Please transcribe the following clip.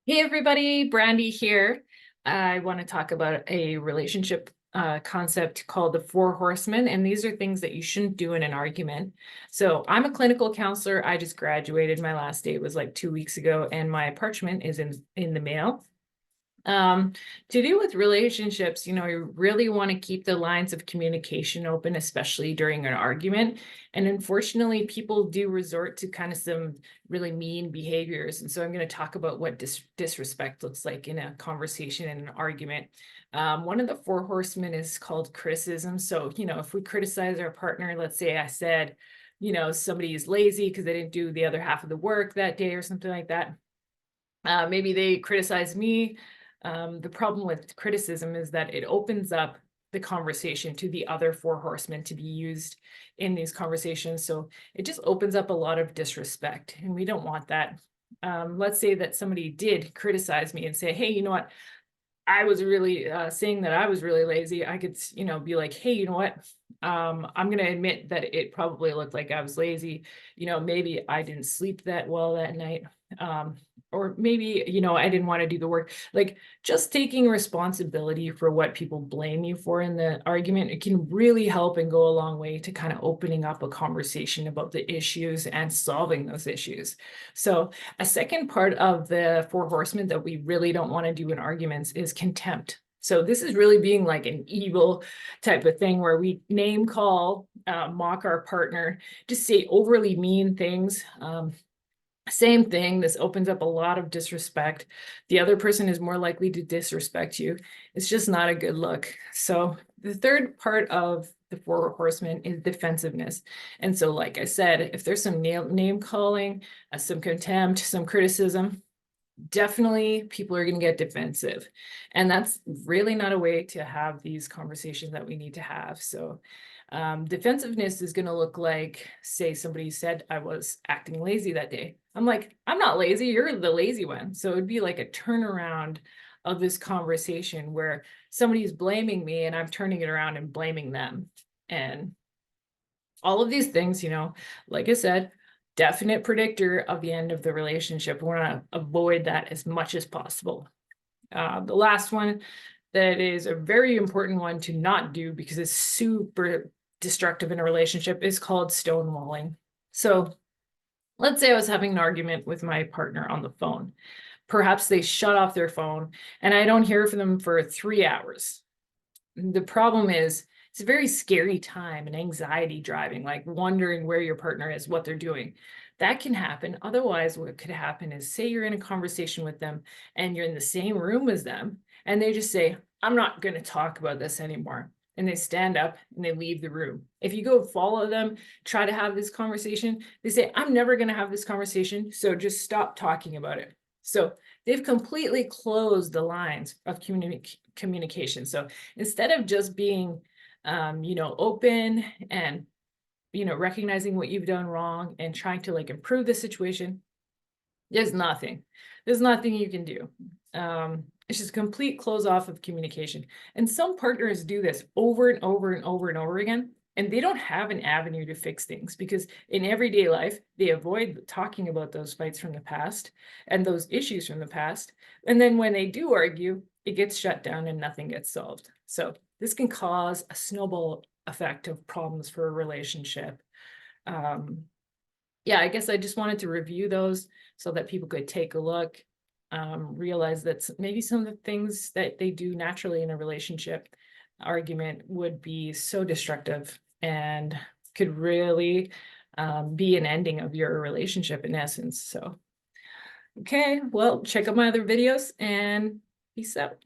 Hey everybody, Brandy here. I want to talk about a relationship concept called the Four Horsemen, and these are things that you shouldn't do in an argument. So I'm a clinical counselor. I just graduated. My last day was like 2 weeks ago, and my parchment is in the mail. Um, to do with relationships, you really want to keep the lines of communication open, especially during an argument. And unfortunately, people do resort to kind of some really mean behaviors. And so I'm going to talk about what disrespect looks like in a conversation and an argument. One of the four horsemen is called criticism. So, if we criticize our partner, let's say I said, somebody is lazy because they didn't do the other half of the work that day or something like that. Maybe they criticize me. The problem with criticism is that it opens up the conversation to the other four horsemen to be used in these conversations. So it just opens up a lot of disrespect, and we don't want that. Let's say that somebody did criticize me and say, hey, you know what? I was really saying that I was really lazy. I could, be like, hey, you know what? I'm going to admit that it probably looked like I was lazy. Maybe I didn't sleep that well that night. Um, or maybe, I didn't want to do the work. Like just taking responsibility for what people blame you for in the argument, it can really help and go a long way to kind of opening up a conversation about the issues and solving those issues. So a second part of the Four Horsemen that we really don't want to do in arguments is contempt. So this is really being like an evil type of thing where we name call, mock our partner, just say overly mean things. Same thing, this opens up a lot of disrespect. The other person is more likely to disrespect you. It's just not a good look. So the third part of the Four Horsemen is defensiveness. And so, like I said, if there's some name calling, some contempt, some criticism, definitely people are going to get defensive. And that's really not a way to have these conversations that we need to have. So defensiveness is going to look like, say somebody said I was acting lazy that day. I'm like, I'm not lazy, you're the lazy one. So it'd be like a turnaround of this conversation where somebody's blaming me and I'm turning it around and blaming them. And all of these things, like I said, definite predictor of the end of the relationship. We want to avoid that as much as possible. The last one that is a very important one to not do because it's super destructive in a relationship is called stonewalling. So let's say I was having an argument with my partner on the phone. Perhaps they shut off their phone and I don't hear from them for 3 hours. The problem is it's a very scary time and anxiety driving, like wondering where your partner is, what they're doing. That can happen. Otherwise, what could happen is say you're in a conversation with them and you're in the same room as them, and they just say, I'm not going to talk about this anymore. And they stand up and they leave the room. If you go follow them, try to have this conversation, they say, I'm never going to have this conversation. So just stop talking about it. So they've completely closed the lines of communication. So instead of just being, open and, recognizing what you've done wrong and trying to like improve the situation, there's nothing you can do. It's just complete close off of communication. And some partners do this over and over and over and over again. And they don't have an avenue to fix things because in everyday life, they avoid talking about those fights from the past and those issues from the past. And then when they do argue, it gets shut down and nothing gets solved. So this can cause a snowball effect of problems for a relationship. Yeah, I guess I just wanted to review those so that people could take a look, realize that maybe some of the things that they do naturally in a relationship argument would be so destructive and could really be an ending of your relationship in essence. So, okay, well, check out my other videos and peace out.